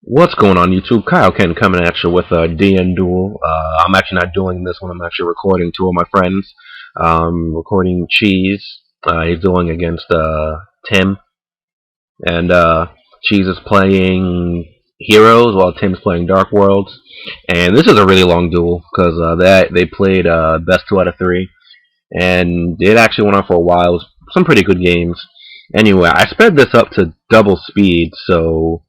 What's going on YouTube? Kyle Ken coming at you with a DN Duel. I'm actually not doing this one. I'm actually recording two of my friends. Recording Cheese. He's dueling against Tim. And Cheese is playing Heroes while Tim's playing Dark Worlds. And this is a really long duel because they played best 2 out of 3. And it actually went on for a while. It was some pretty good games. Anyway, I sped this up to double speed, so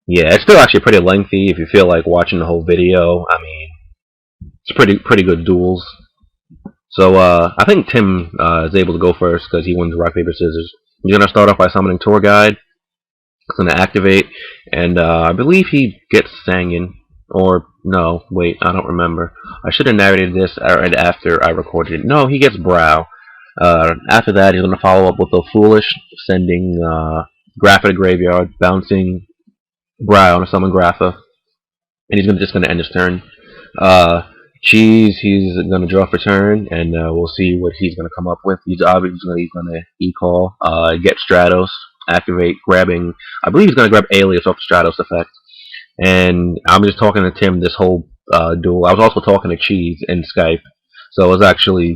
yeah, it's still actually pretty lengthy if you feel like watching the whole video. I mean, it's pretty good duels. So I think Tim is able to go first because he wins rock paper scissors. He's gonna start off by summoning Tour Guide. It's gonna activate, and I believe he gets Sangin. Or no, wait, I don't remember. I should have narrated this right after I recorded it. No, he gets Brow. After that, he's gonna follow up with the Foolish, sending Graph to the graveyard, bouncing Brow on a summon Grapha, and he's just going to end his turn. Cheese, he's going to draw for turn, and we'll see what he's going to come up with. He's obviously going to E-call, get Stratos, activate, grabbing. I believe he's going to grab Alias off the Stratos effect. And I'm just talking to Tim this whole duel. I was also talking to Cheese in Skype, so it was actually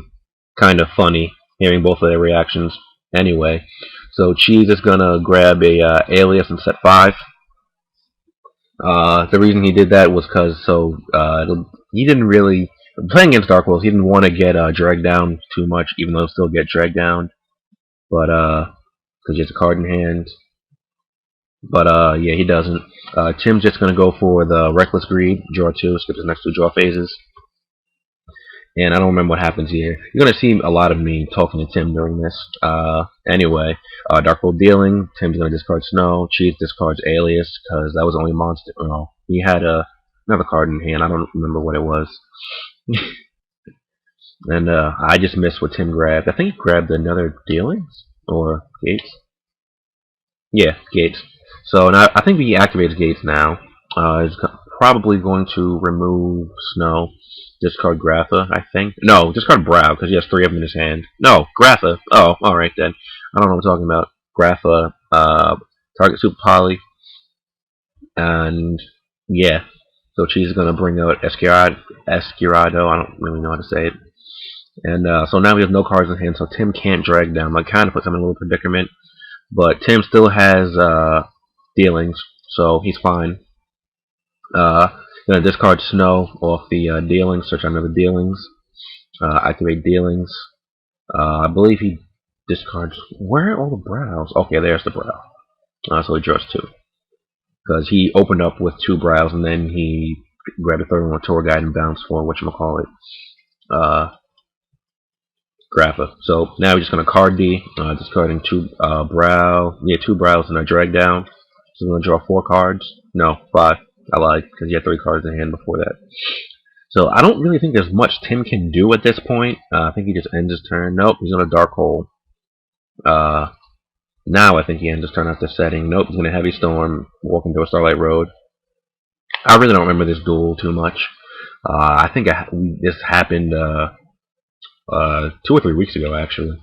kind of funny hearing both of their reactions. Anyway, so Cheese is going to grab a Alias and set 5. The reason he did that was because he didn't really, playing against Dark Worlds, he didn't want to get dragged down too much, even though he'll still get dragged down. But because he has a card in hand. But yeah, he doesn't. Tim's just gonna go for the Reckless Greed, draw 2, skip his next 2 draw phases. And I don't remember what happens here. You're gonna see a lot of me talking to Tim during this. Anyway, Dark World dealing. Tim's gonna discard Snow. Cheese discards Alias because that was the only monster. No, he had another card in hand. I don't remember what it was. And I just missed what Tim grabbed. I think he grabbed another dealings or gates. Yeah, gates. So now I think he activates gates now. He's probably going to remove Snow. Discard Grapha, I think. No, discard Brow, because he has 3 of them in his hand. No, Grapha. Oh, alright then. I don't know what I'm talking about. Grapha, target Super Poly. And, yeah. So she's going to bring out Escurado. I don't really know how to say it. And so now we have no cards in hand, so Tim can't drag down. I kind of puts him in a little predicament. But Tim still has dealings, so he's fine. Gonna discard Snow off the dealings, search another dealings, activate dealings. I believe he discards. Where are all the Brows? Okay, there's the Brow. So he draws 2. Because he opened up with 2 Brows and then he grabbed a 3rd one with Tour Guide and bounced for whatchamacallit. Grapha. So now we're just gonna card D, discarding 2 Brow. Yeah, 2 Brows and a drag down. So we're gonna draw 4 cards. No, 5. I lied, because he had 3 cards in hand before that. So I don't really think there's much Tim can do at this point. I think he just ends his turn. Nope, he's going to Dark Hole. Now I think he ends his turn after setting. Nope, he's going to Heavy Storm, walk into a Starlight Road. I really don't remember this duel too much. I think this happened 2 or 3 weeks ago, actually.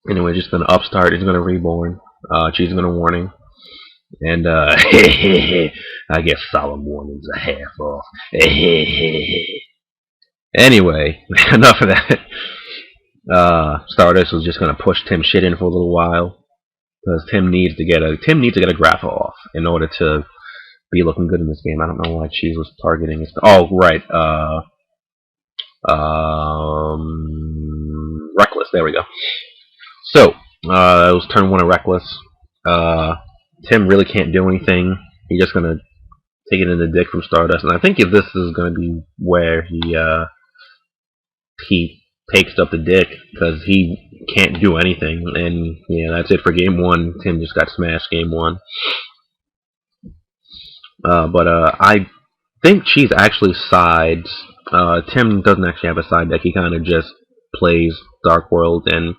Anyway, just going to Upstart. He's going to Reborn. Cheese going to Warning. And I guess solemn warnings a half off. Anyway, enough of that. Stardust was just gonna push Tim shit in for a little while because Tim needs to get a Grapha off in order to be looking good in this game. I don't know why Cheese was targeting his. Oh right, Reckless. There we go. So it was turn 1 of Reckless. Tim really can't do anything. He's just gonna take it in the dick from Stardust, and I think if this is gonna be where he takes up the dick because he can't do anything, and yeah, that's it for game 1. Tim just got smashed game 1. But I think Cheese actually sides. Tim doesn't actually have a side deck. He kind of just plays Dark World and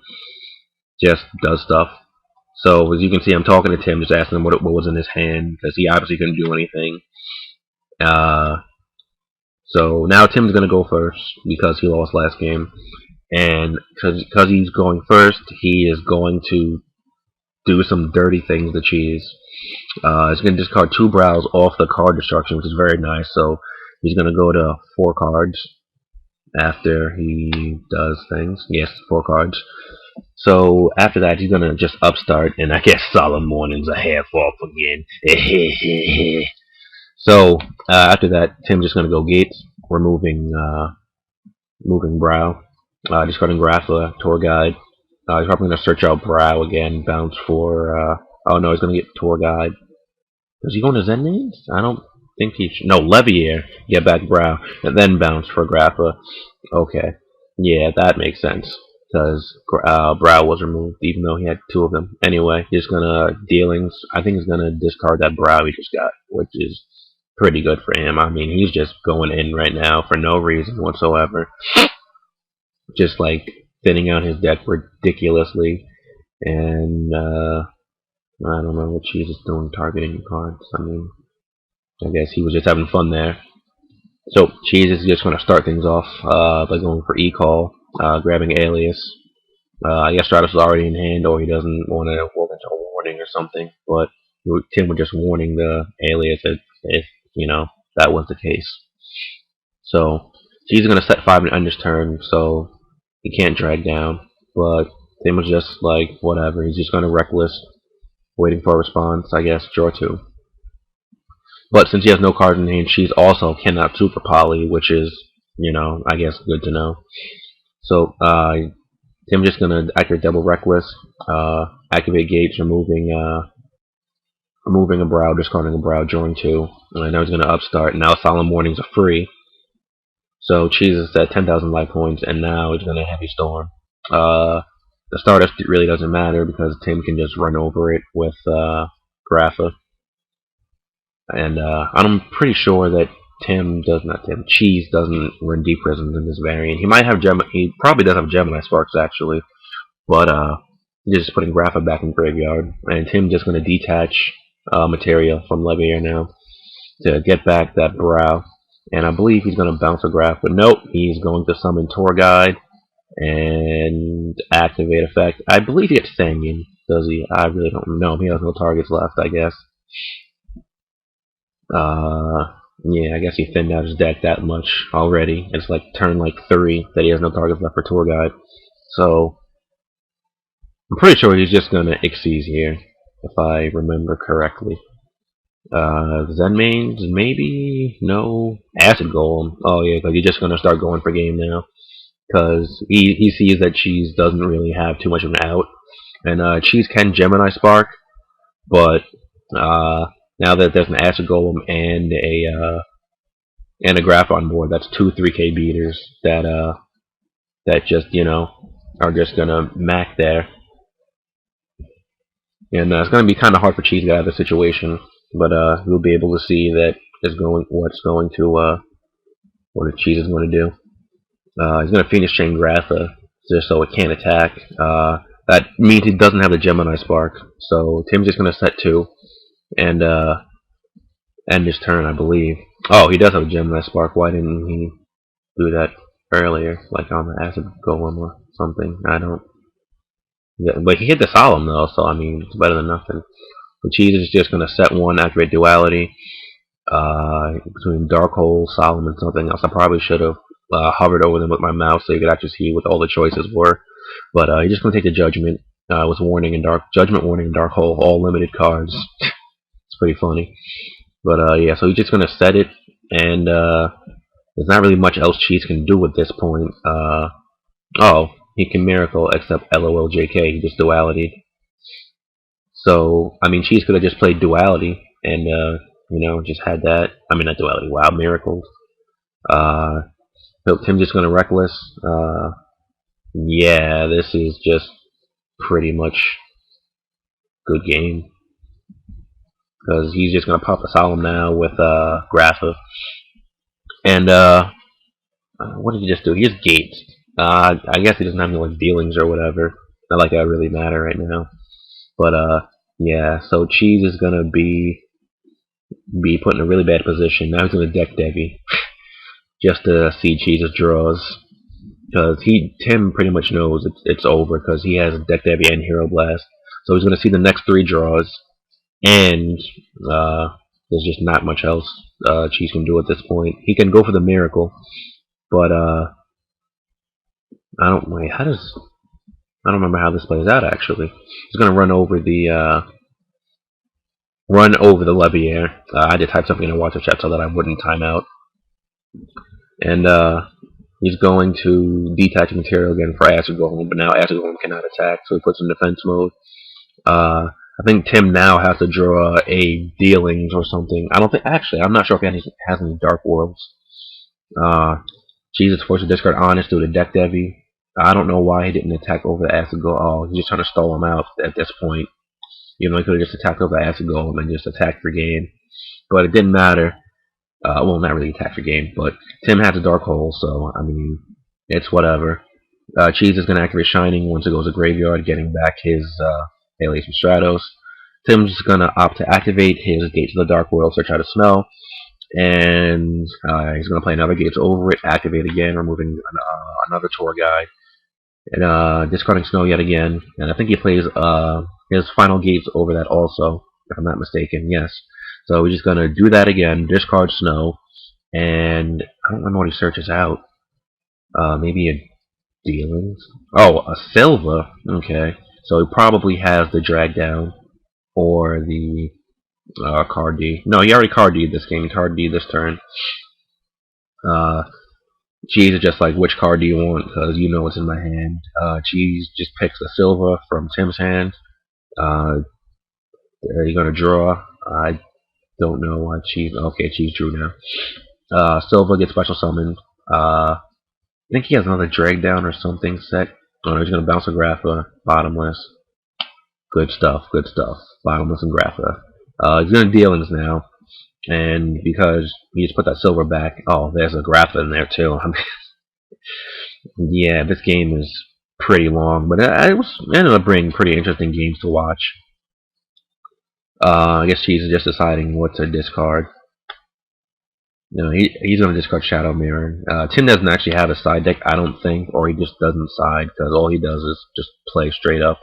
just does stuff. So as you can see, I'm talking to Tim, just asking him what was in his hand, because he obviously couldn't do anything. So now Tim's going to go first, because he lost last game. And because he's going first, he is going to do some dirty things to Cheese. He's going to discard 2 brows off the card destruction, which is very nice. So he's going to go to 4 cards after he does things. Yes, 4 cards. So after that, he's going to just upstart, and I guess Solemn Morning's a half off again. So after that, Tim's just going to go Gates, removing moving Brow, discarding Grappler, Tour Guide. He's probably going to search out Brow again, bounce for. Oh no, he's going to get Tour Guide. Is he going to Zen names? I don't think he should. No, Levier, get back Brow, and then bounce for Grappler. Okay. Yeah, that makes sense. Because Brow was removed, even though he had 2 of them. Anyway, he's gonna dealings. I think he's gonna discard that Brow he just got, which is pretty good for him. I mean, he's just going in right now for no reason whatsoever. Just like thinning out his deck ridiculously, and I don't know what Cheese is doing targeting cards. I mean, I guess he was just having fun there. So Cheese is just going to start things off by going for E-Call, grabbing Alias. I guess Stratos is already in hand, or he doesn't want to walk into a warning or something. But Tim was just warning the Alias if you know that was the case. So Cheese is going to set 5 on his turn, so he can't drag down. But Tim was just like whatever. He's just going to Reckless, waiting for a response. I guess draw 2. But since he has no cards in hand, Cheese also cannot super poly, which is, you know, I guess good to know. So, Tim's just gonna activate Double Reckless, activate Gates, removing a Brow, discarding a Brow, drawing 2. And now he's gonna upstart. Now Solemn Warnings are free. So Cheese is at 10,000 life points, and now he's gonna Heavy Storm. The Stardust really doesn't matter because Tim can just run over it with Grapha. And I'm pretty sure that Cheese doesn't run Deep Prisms in this variant. He might have he probably does have Gemini Sparks actually, but he's just putting Grapha back in graveyard, and Tim just going to detach materia from Levier now to get back that Brow, and I believe he's going to bounce a Graph, but nope, he's going to summon Tour Guide and activate effect. I believe he gets Sanguine, does he? I really don't know. He has no targets left, I guess. Yeah, I guess he thinned out his deck that much already. It's like turn 3 that he has no targets left for Tour Guide. So I'm pretty sure he's just gonna Xyz here, if I remember correctly. Zen mains, maybe? No. Acid Golem. Oh yeah, because he's just gonna start going for game now. Because he sees that Cheese doesn't really have too much of an out. And Cheese can Gemini Spark, but now that there's an Acid Golem and a Graph on board, that's 2 3K beaters that just, you know, are just gonna mac there. And it's gonna be kind of hard for Cheese to get out of the situation, but we'll be able to see that what Cheese is going to do. He's gonna Phoenix Chain Gratha just so it can't attack. That means he doesn't have the Gemini Spark, so Tim's just gonna set 2 and end his turn, I believe. Oh, he does have a Gemini Spark. Why didn't he do that earlier, like on the Acid Golem or something? I don't. Yeah, but he hit the Solemn though, so I mean it's better than nothing. The Cheese is just gonna set 1, activate Duality. Between Darkhold, Solemn, and something else. I probably should have hovered over them with my mouse so you could actually see what all the choices were. But he's just gonna take the Judgment. With Warning and Judgment, Warning, and Darkhold, all limited cards. It's pretty funny. But yeah, so he's just gonna set it, and there's not really much else Cheese can do at this point. Oh, he can Miracle, except LOLJK, he just Duality. So, I mean, Cheese could have just played Duality, and, you know, just had that. I mean, not Duality, wow, Miracles. So Tim's just gonna Reckless. Yeah, this is just pretty much good game. Because he's just going to pop a Solemn now with Grapha. And, what did he just do? He just Gates. I guess he doesn't have any like dealings or whatever. Not like that really matter right now. But, yeah, so Cheese is going to be put in a really bad position. Now he's going to deck Devi. Just to see Cheese's draws. Because Tim pretty much knows it's over because he has Deck Devi and Hero Blast. So he's going to see the next 3 draws. and there's just not much else Cheese can do at this point. He can go for the miracle, but I don't wait. I don't remember how this plays out actually. He's gonna run over the Levier. I did type something in a water chat so that I wouldn't time out, and he's going to detach material again for Acid Golem, but now Acid Golem cannot attack, so he puts in defense mode. I think Tim now has to draw a dealings or something. I don't think actually. I'm not sure if he has any dark worlds. Cheese is forced to discard Honest due to deck Devi. I don't know why he didn't attack over the Acid Golem. Oh, he's just trying to stall him out at this point. You know, he could have just attacked over the Acid Golem and just attacked for game. But it didn't matter. Well, not really attack for game, but Tim has a Dark Hole, so, I mean, it's whatever. Cheese is going to activate Shining once it goes to Graveyard, getting back his Alias from Stratos. Tim's going to opt to activate his Gate to the Dark World, Search Out a Smell, and he's going to play another Gates over it, activate again, removing another tour guide, and discarding Snow yet again. And I think he plays his final Gates over that also, if I'm not mistaken, yes. So we're just going to do that again, discard Snow, and I don't remember what he searches out. Maybe a Dealings? Oh, a Silva. Okay. So he probably has the Drag Down or the Card D. No, he already Card D'd this game. He Card D'd this turn. Cheese is just like, which card do you want? Because you know what's in my hand. Cheese just picks the Silva from Tim's hand. You're going to draw. I don't know why Cheese... Okay, Cheese drew now. Silva gets special summoned. I think he has another drag down or something set. Oh no, he's going to bounce a Grapha. Bottomless. Good stuff, good stuff. Bottomless and Grapha. He's going to Dealings now. And because he just put that Silver back... Oh, there's a Grapha in there too. I mean, yeah, this game is pretty long. But it ended up bringing pretty interesting games to watch. I guess Cheese is just deciding what to discard. No, he's going to discard Shadow Mirror. Tim doesn't actually have a side deck, I don't think, or he just doesn't side, because all he does is just play straight up.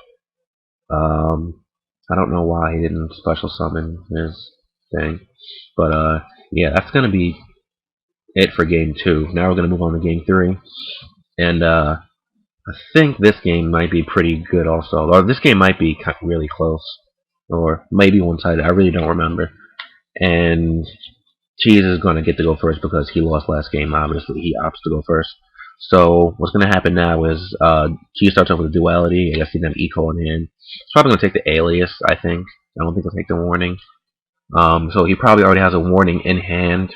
I don't know why he didn't special summon his thing. But, yeah, that's going to be it for Game 2. Now we're going to move on to Game 3. And, I think this game might be pretty good also. Or this game might be really close. Or maybe one-sided, I really don't remember. And Cheese is going to get to go first because he lost last game, obviously. He opts to go first. So what's going to happen now is Cheese starts off with a Duality. I guess he doesn't have Eco in hand. He's probably going to take the Alias, I think. I don't think he'll take the Warning. So he probably already has a Warning in hand.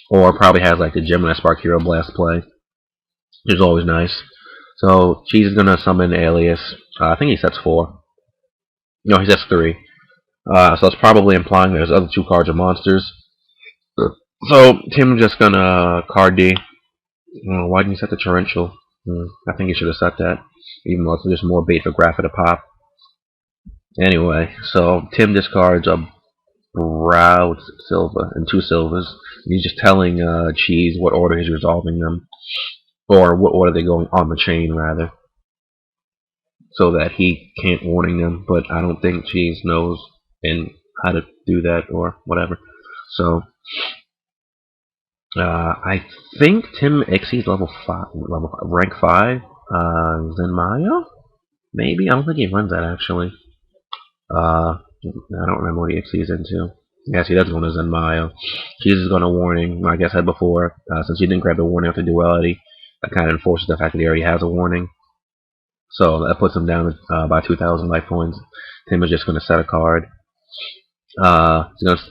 Or probably has like the Gemini Spark Hero Blast play, which is always nice. So Cheese is going to summon Alias. I think he sets 4. No, he sets 3. So that's probably implying there's other 2 cards are monsters. So Tim's just gonna card D. Why didn't you set the Torrential? I think you should have set that, even though it's just more bait for Grapha to pop. Anyway, so Tim discards a Brow Silva and 2 Silvas. He's just telling Cheese what order he's resolving them, or what order they're going on the chain rather, so that he can't warning them. But I don't think Cheese knows and how to do that or whatever. So I think Tim exceeds level 5, rank 5. Zenmayo? Maybe? I don't think he runs that actually. I don't remember what he exceeds into. Yes, he does go to Zenmayo. Cheese is going to warning, like I said before, since he didn't grab the warning after Duality, that kind of enforces the fact that he already has a warning. So that puts him down by 2,000 life points. Tim is just going to set a card.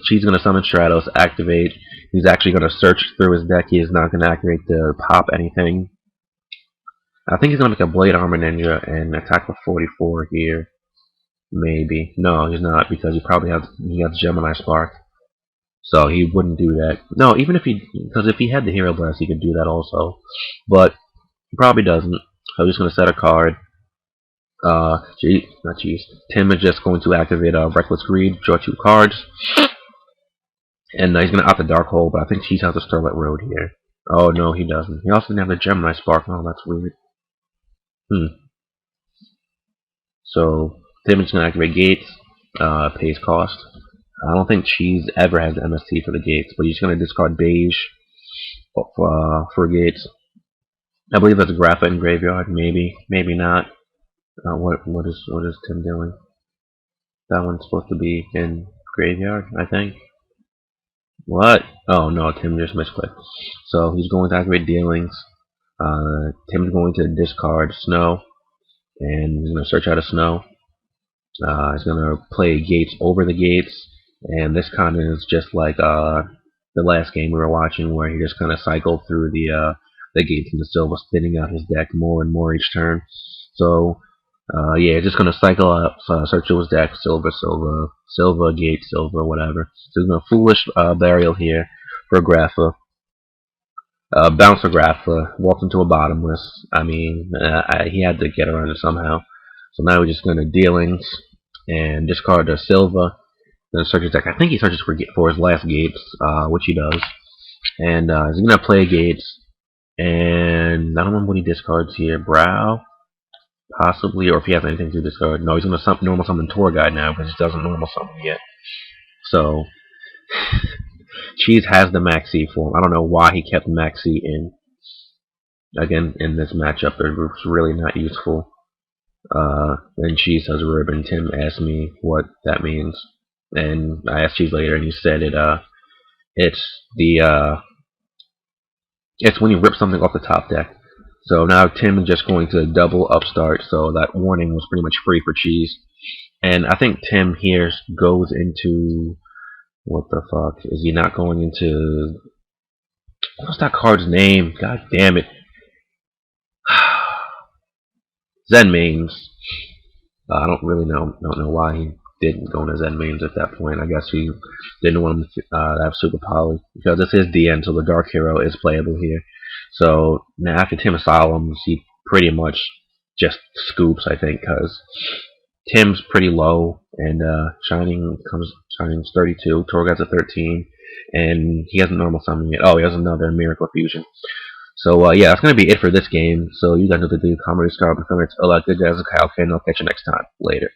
She's going to summon Stratos, activate. He's actually going to search through his deck. He is not going to activate to pop anything. I think he's going to make a Blade Armor Ninja and attack for 44 here. Maybe. No, he's not, because he has Gemini Spark. So he wouldn't do that. No, even if because if he had the Hero Blast, he could do that also. But he probably doesn't. So I'm just going to set a card. Tim is just going to activate Reckless Greed, draw 2 cards. And he's going to opt the Dark Hole, but I think Cheese has the Starlight Road here. Oh, no, he doesn't. He also doesn't have the Gemini Spark. Oh, that's weird. So, Tim is going to activate Gates. pays cost. I don't think Cheese ever has MST for the gates, but he's going to discard beige for gates. I believe that's a Grapha in graveyard. Maybe, maybe not. What is Tim doing? That one's supposed to be in graveyard, I think. What? Oh no, Tim just misclicked. So he's going to activate dealings. Tim's going to discard snow, and he's going to search out a snow. He's going to play gates over the gates, and this kind of is just like the last game we were watching, where he just kind of cycled through the gates and the silver, spinning out his deck more and more each turn. So yeah, just gonna cycle up, search through his deck, silver, silver, silver, gate, silver, whatever. So he's gonna foolish burial here for Grapha. Bounce for Grapha, walked into a bottomless. I mean, he had to get around it somehow. So now we're just gonna dealings and discard the silver. Then search his deck. I think he searches for his last gates, which he does. And he's gonna play gates. And I don't remember what he discards here. Brow, possibly, or if he has anything to discard. No, he's gonna normal summon Tour Guide now because he doesn't normal summon yet. So Cheese has the Maxi form. I don't know why he kept Maxi in. Again, in this matchup, it's really not useful. Then Cheese has Ribbon. Tim asked me what that means, and I asked Cheese later, and he said it's when you rip something off the top deck. So now Tim is just going to double upstart, so that warning was pretty much free for Cheese. And I think Tim here goes into... What the fuck? Is he not going into... What's that card's name? God damn it. Zen Mains. I don't really know why he didn't go into Zen Mains at that point. I guess he didn't want him to have Super Poly, because this is DN, so the Dark Hero is playable here. So now after Tim Asylums, he pretty much just scoops, I think, because Tim's pretty low, and Shining's 32, Torgad's at 13, and he hasn't normal summoned yet. Oh, he has another Miracle Fusion. So yeah, that's gonna be it for this game. So you guys know to do, comment, subscribe, and comments. A lot of good guys. Okay, I'll catch you next time. Later.